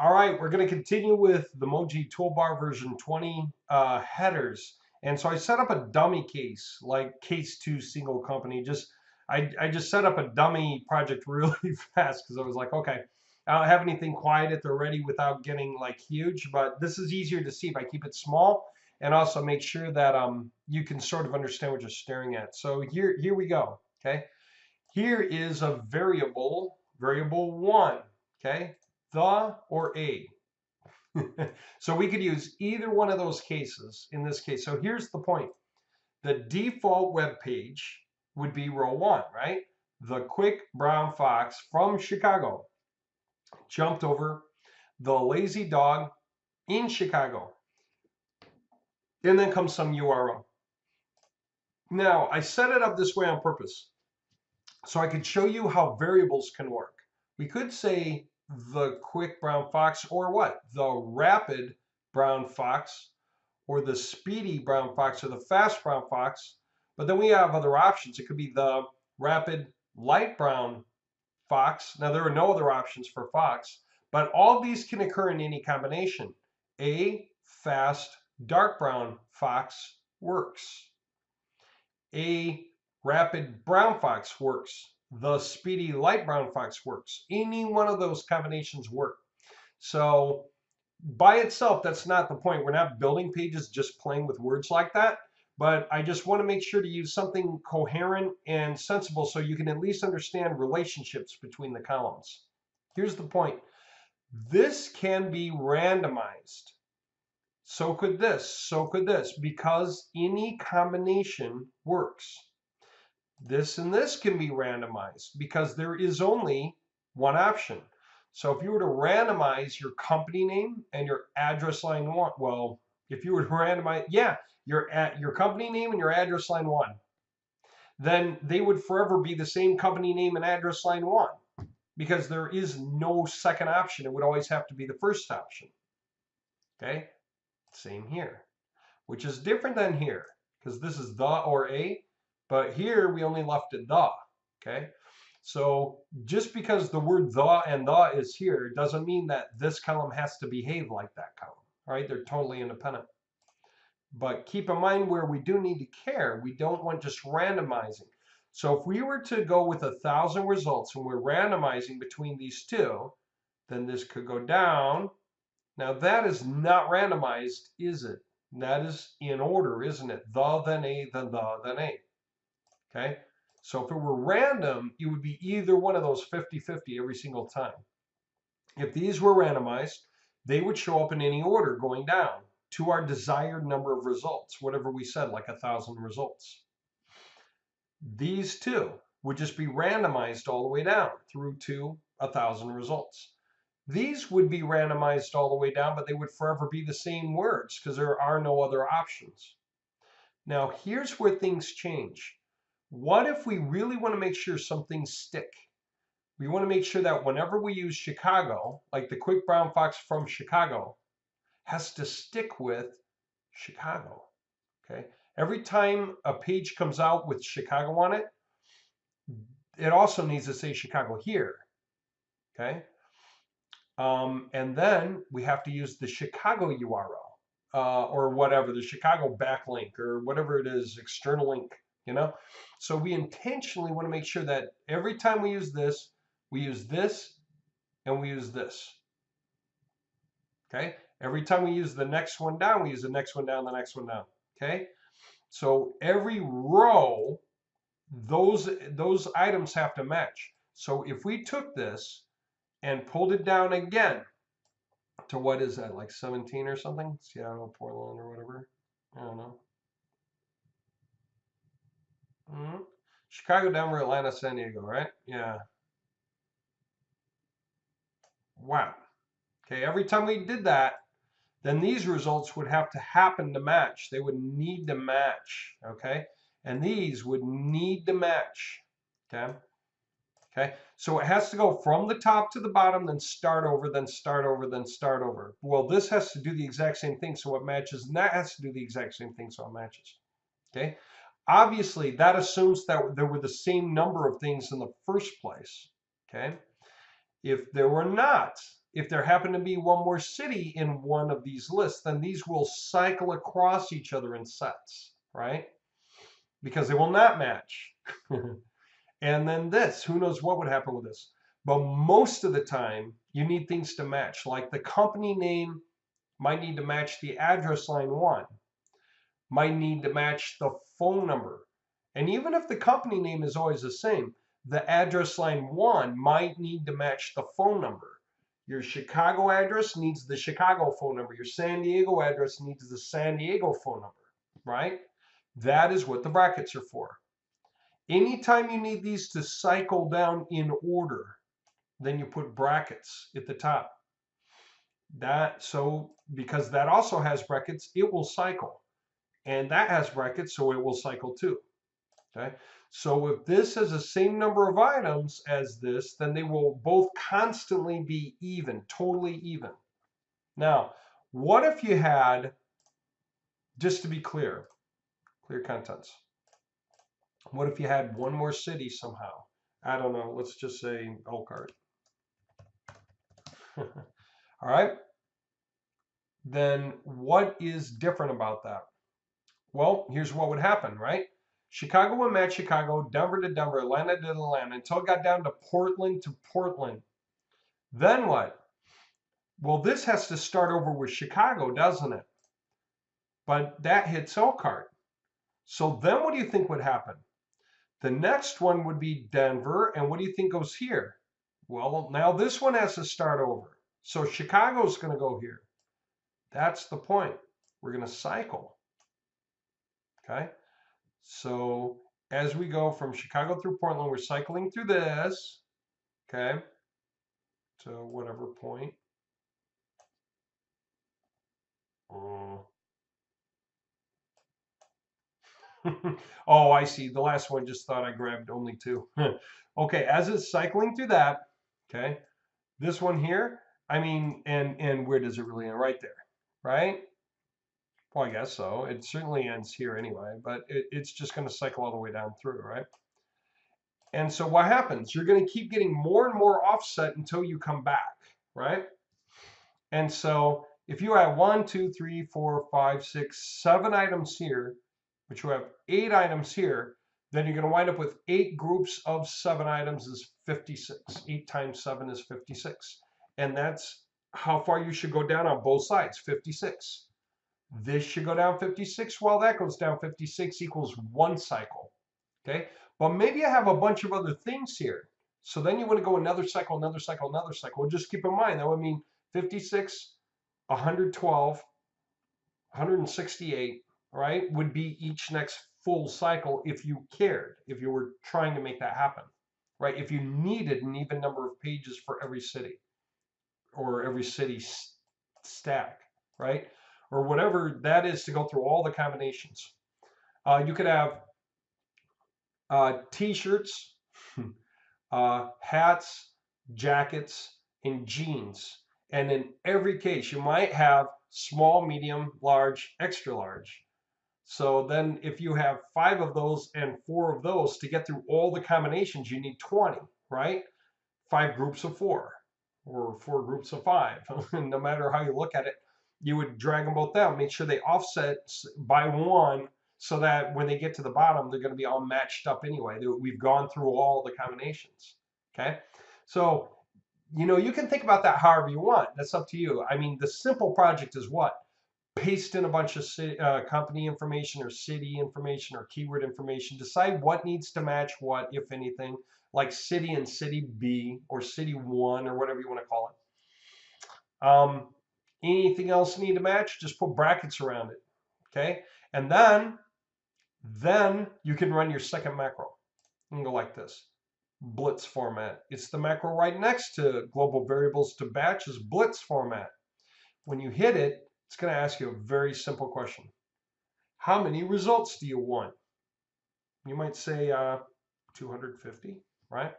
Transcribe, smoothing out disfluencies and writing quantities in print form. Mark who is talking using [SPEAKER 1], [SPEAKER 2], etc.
[SPEAKER 1] All right, we're going to continue with the MOWG Toolbar version 20 headers. And so I set up a dummy case, like case 2 single company. I just set up a dummy project really fast because I was like, okay, I don't have anything quiet at the ready without getting like huge, but this is easier to see if I keep it small and also make sure that you can sort of understand what you're staring at. So here we go, okay? Here is a variable 1, okay? The or a. So we could use either one of those cases in this case. So here's the point. The default web page would be row 1, right? The quick brown fox from Chicago jumped over the lazy dog in Chicago. And then comes some URL. Now, I set it up this way on purpose so I could show you how variables can work. We could say the quick brown fox or what? The rapid brown fox or the speedy brown fox or the fast brown fox. But then we have other options. It could be the rapid light brown fox. Now there are no other options for fox, but all these can occur in any combination. A fast dark brown fox works. A rapid brown fox works. The speedy light brown fox works. Any one of those combinations work. So by itself, that's not the point. We're not building pages just playing with words like that. But I just want to make sure to use something coherent and sensible so you can at least understand relationships between the columns. Here's the point. This can be randomized. So could this, because any combination works. This and this can be randomized because there is only one option. So if you were to randomize your company name and your address line 1, well, if you were to randomize, yeah, your company name and your address line 1, then they would forever be the same company name and address line 1 because there is no second option. It would always have to be the first option. Okay, same here, which is different than here because this is the or a. But here we only left it the, okay? So just because the word the and the is here doesn't mean that this column has to behave like that column, right? They're totally independent. But keep in mind where we do need to care. We don't want just randomizing. So if we were to go with 1,000 results and we're randomizing between these two, then this could go down. Now that is not randomized, is it? That is in order, isn't it? The, then a, then the, then a. Okay, so if it were random, it would be either one of those 50-50 every single time. If these were randomized, they would show up in any order going down to our desired number of results, whatever we said, like 1,000 results. These two would just be randomized all the way down through to 1,000 results. These would be randomized all the way down, but they would forever be the same words because there are no other options. Now, here's where things change. What if we really want to make sure some things stick? We want to make sure that whenever we use Chicago, like the quick brown fox from Chicago, has to stick with Chicago. Okay. Every time a page comes out with Chicago on it, it also needs to say Chicago here. Okay. And then we have to use the Chicago URL or whatever, the Chicago backlink or whatever it is, external link. You know, so we intentionally want to make sure that every time we use this, and we use this. Okay, every time we use the next one down, we use the next one down, the next one down. Okay, so every row, those items have to match. So if we took this and pulled it down again to what is that, like 17 or something? Seattle, Portland, or whatever. I don't know. Chicago, Denver, Atlanta, San Diego, right? Yeah. Wow. Okay, every time we did that, then these results would have to happen to match. They would need to match, okay? And these would need to match, okay? Okay, so it has to go from the top to the bottom, then start over, then start over, then start over. Well, this has to do the exact same thing, so it matches, and that has to do the exact same thing, so it matches, okay? Obviously, that assumes that there were the same number of things in the first place, okay? If there were not, if there happen to be one more city in one of these lists, then these will cycle across each other in sets, right? Because they will not match. And then this, who knows what would happen with this. But most of the time, you need things to match. Like the company name might need to match the address line 1, might need to match the phone number. And even if the company name is always the same, the address line 1 might need to match the phone number. Your Chicago address needs the Chicago phone number. Your San Diego address needs the San Diego phone number, right? That is what the brackets are for. Anytime you need these to cycle down in order, then you put brackets at the top. Because that also has brackets, it will cycle. And that has brackets, so it will cycle too. Okay? So if this has the same number of items as this, then they will both constantly be even, totally even. Now, what if you had, just to be clear contents, what if you had one more city somehow? I don't know, let's just say Elkhart. All right. Then what is different about that? Well, here's what would happen, right? Chicago would match Chicago, Denver to Denver, Atlanta to Atlanta, until it got down to Portland to Portland. Then what? Well, this has to start over with Chicago, doesn't it? But that hits Elkhart. So then what do you think would happen? The next one would be Denver, and what do you think goes here? Well, now this one has to start over. So Chicago's going to go here. That's the point. We're going to cycle. Okay? So as we go from Chicago through Portland, we're cycling through this. Okay? To whatever point. Oh, I see. The last one just thought I grabbed only 2. Okay, as it's cycling through that, okay, this one here, I mean, and where does it really end? Right there, right? Well, I guess so. It certainly ends here anyway, but it's just going to cycle all the way down through, right? And so what happens? You're going to keep getting more and more offset until you come back, right? And so if you have 1, 2, 3, 4, 5, 6, 7 items here, but you have 8 items here, then you're going to wind up with 8 groups of 7 items is 56. 8 times 7 is 56. And that's how far you should go down on both sides, 56. This should go down 56, while that goes down 56 equals 1 cycle. Okay? But maybe I have a bunch of other things here. So then you want to go another cycle, another cycle, another cycle. Just keep in mind, that would mean 56, 112, 168, right, would be each next full cycle if you cared, if you were trying to make that happen, right? If you needed an even number of pages for every city or every city stack, right? Or whatever that is to go through all the combinations. You could have t-shirts, hats, jackets, and jeans. And in every case, you might have small, medium, large, extra large. So then if you have 5 of those and 4 of those, to get through all the combinations, you need 20, right? 5 groups of 4 or 4 groups of 5. No matter how you look at it, you would drag them both down, make sure they offset by 1 so that when they get to the bottom, they're going to be all matched up anyway. We've gone through all the combinations, okay? So, you know, you can think about that however you want. That's up to you. I mean, the simple project is what? Paste in a bunch of company information or city information or keyword information. Decide what needs to match what, if anything, like city and city B or city 1 or whatever you want to call it. Anything else need to match? Just put brackets around it, okay? And then you can run your second macro. You can go like this. Blitz format. It's the macro right next to global variables to batches, Blitz format. When you hit it, it's going to ask you a very simple question. How many results do you want? You might say 250, right?